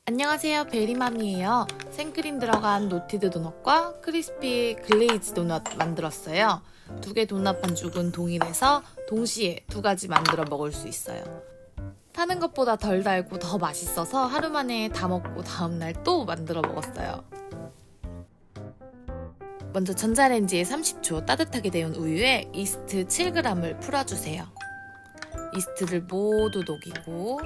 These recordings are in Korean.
안녕하세요, 베리맘이에요. 생크림 들어간 노티드 도넛과 크리스피 글레이즈 도넛 만들었어요. 두 개 도넛 반죽은 동일해서 동시에 두 가지 만들어 먹을 수 있어요. 타는 것보다 덜 달고 더 맛있어서 하루 만에 다 먹고 다음날 또 만들어 먹었어요. 먼저 전자레인지에 30초 따뜻하게 데운 우유에 이스트 7g을 풀어주세요. 이스트를 모두 녹이고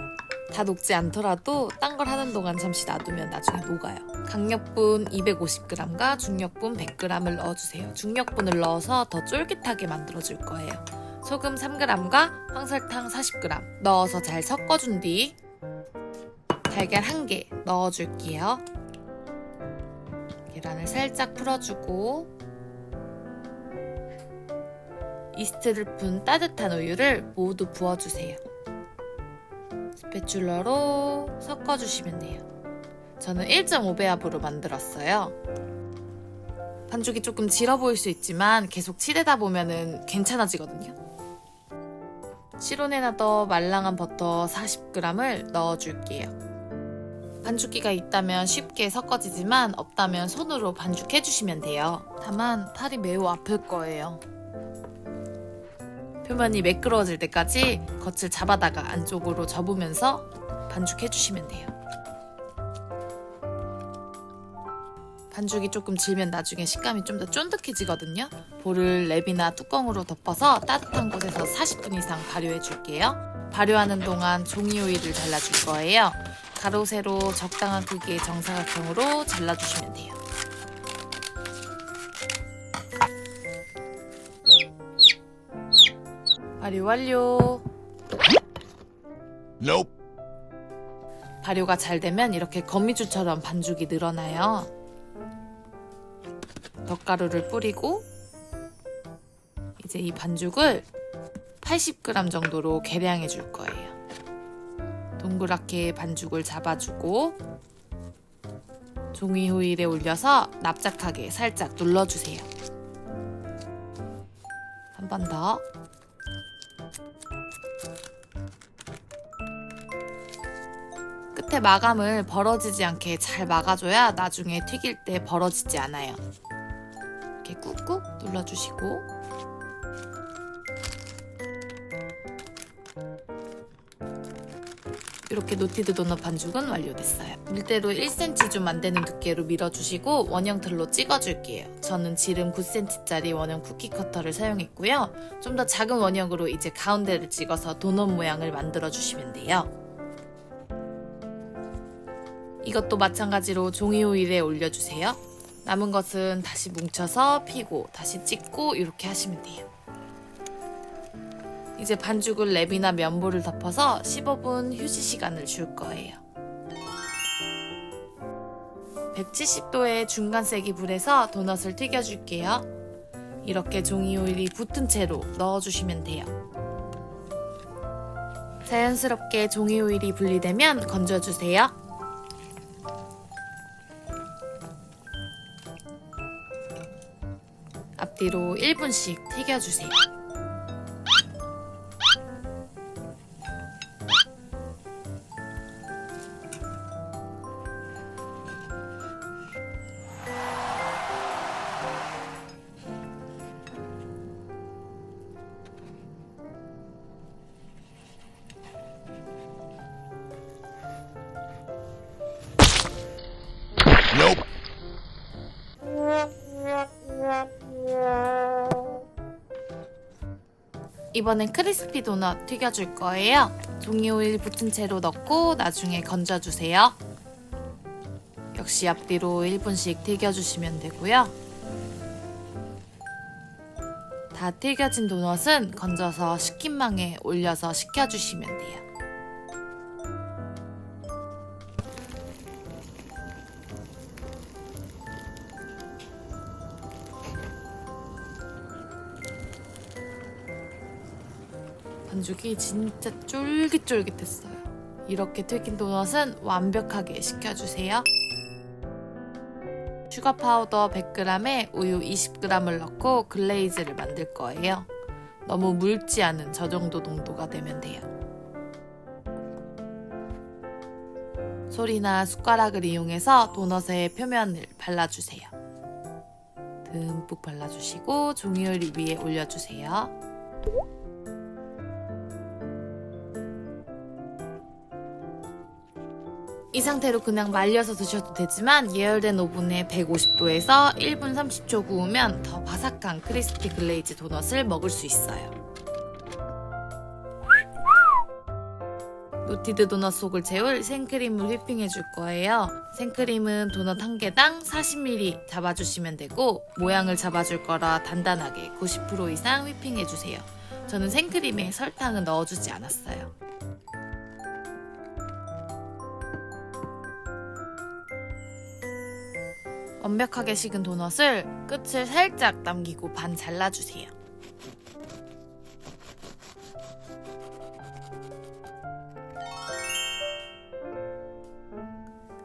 다 녹지 않더라도 딴 걸 하는 동안 잠시 놔두면 나중에 녹아요. 강력분 250g과 중력분 100g을 넣어주세요. 중력분을 넣어서 더 쫄깃하게 만들어줄 거예요. 소금 3g과 황설탕 40g 넣어서 잘 섞어준 뒤 달걀 1개 넣어줄게요. 계란을 살짝 풀어주고 이스트를 푼 따뜻한 우유를 모두 부어주세요. 스패츌러로 섞어주시면 돼요. 저는 1.5배압으로 만들었어요. 반죽이 조금 질어 보일 수 있지만 계속 치대다 보면 괜찮아지거든요. 실온에 놔둬 말랑한 버터 40g을 넣어줄게요. 반죽기가 있다면 쉽게 섞어지지만 없다면 손으로 반죽해주시면 돼요. 다만 팔이 매우 아플 거예요. 표면이 매끄러워질 때까지 겉을 잡아다가 안쪽으로 접으면서 반죽해주시면 돼요. 반죽이 조금 질면 나중에 식감이 좀 더 쫀득해지거든요. 볼을 랩이나 뚜껑으로 덮어서 따뜻한 곳에서 40분 이상 발효해줄게요. 발효하는 동안 종이 오이를 잘라줄 거예요. 가로, 세로 적당한 크기의 정사각형으로 잘라주시면 돼요. 발효 완료. Nope. 발효가 잘 되면 이렇게 거미줄처럼 반죽이 늘어나요. 덧가루를 뿌리고 이제 이 반죽을 80g 정도로 계량해 줄 거예요. 동그랗게 반죽을 잡아주고 종이 호일에 올려서 납작하게 살짝 눌러주세요. 한 번 더. 끝에 마감을 벌어지지 않게 잘 막아줘야 나중에 튀길 때 벌어지지 않아요. 이렇게 꾹꾹 눌러주시고 이렇게 노티드 도넛 반죽은 완료됐어요. 밀대로 1cm 좀 안 되는 두께로 밀어주시고 원형틀로 찍어줄게요. 저는 지름 9cm짜리 원형 쿠키 커터를 사용했고요. 좀 더 작은 원형으로 이제 가운데를 찍어서 도넛 모양을 만들어주시면 돼요. 이것도 마찬가지로 종이 호일에 올려주세요. 남은 것은 다시 뭉쳐서 피고 다시 찍고 이렇게 하시면 돼요. 이제 반죽을 랩이나 면보를 덮어서 15분 휴지 시간을 줄 거예요. 170도의 중간 세기 불에서 도넛을 튀겨줄게요. 이렇게 종이 호일이 붙은 채로 넣어주시면 돼요. 자연스럽게 종이 호일이 분리되면 건져주세요. 앞뒤로 1분씩 튀겨주세요. Nope. 이번엔 크리스피 도넛 튀겨줄 거예요. 종이 호일 붙은 채로 넣고 나중에 건져주세요. 역시 앞뒤로 1분씩 튀겨주시면 되고요. 다 튀겨진 도넛은 건져서 식힌망에 올려서 식혀주시면 돼요. 반죽이 진짜 쫄깃쫄깃했어요. 이렇게 튀긴 도넛은 완벽하게 식혀주세요. 슈가 파우더 100g에 우유 20g을 넣고 글레이즈를 만들 거예요. 너무 묽지 않은 저 정도 농도가 되면 돼요. 솔이나 숟가락을 이용해서 도넛의 표면을 발라주세요. 듬뿍 발라주시고 종이를 위에 올려주세요. 이 상태로 그냥 말려서 드셔도 되지만 예열된 오븐에 150도에서 1분 30초 구우면 더 바삭한 크리스피 글레이즈 도넛을 먹을 수 있어요. 노티드 도넛 속을 채울 생크림을 휘핑해 줄 거예요. 생크림은 도넛 한 개당 40ml 잡아주시면 되고 모양을 잡아줄 거라 단단하게 90% 이상 휘핑해 주세요. 저는 생크림에 설탕은 넣어주지 않았어요. 완벽하게 식은 도넛을 끝을 살짝 남기고 반 잘라주세요.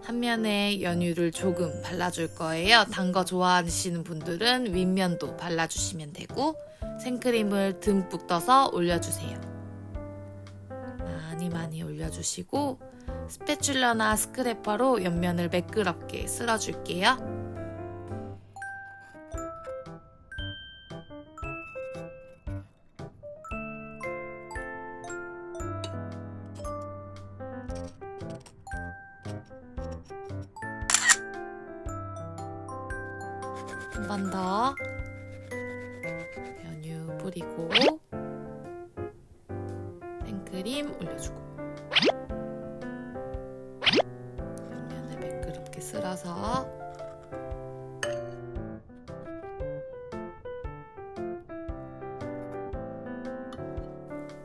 한 면에 연유를 조금 발라줄 거예요. 단 거 좋아하시는 분들은 윗면도 발라주시면 되고 생크림을 듬뿍 떠서 올려주세요. 많이 올려주시고 스패츌러나 스크래퍼로 옆면을 매끄럽게 쓸어줄게요. 한 번 더 연유 뿌리고 생크림 올려주고 옆면을 매끄럽게 쓸어서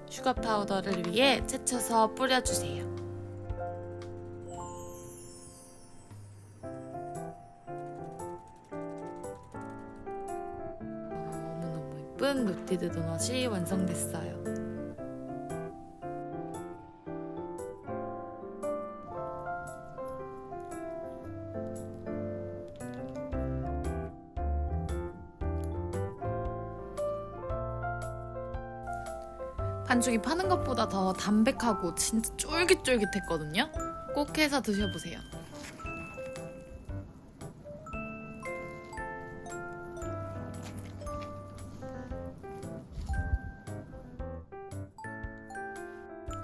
슈거 파우더를 위해 채쳐서 뿌려주세요. 예쁜 노티드 도넛이 완성됐어요. 반죽이 파는 것보다 더 담백하고 진짜 쫄깃쫄깃했거든요. 꼭 해서 드셔보세요.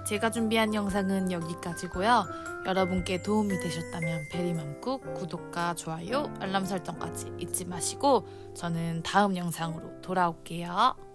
제가 준비한 영상은 여기까지고요. 여러분께 도움이 되셨다면 베리맘쿡 구독과 좋아요, 알람 설정까지 잊지 마시고 저는 다음 영상으로 돌아올게요.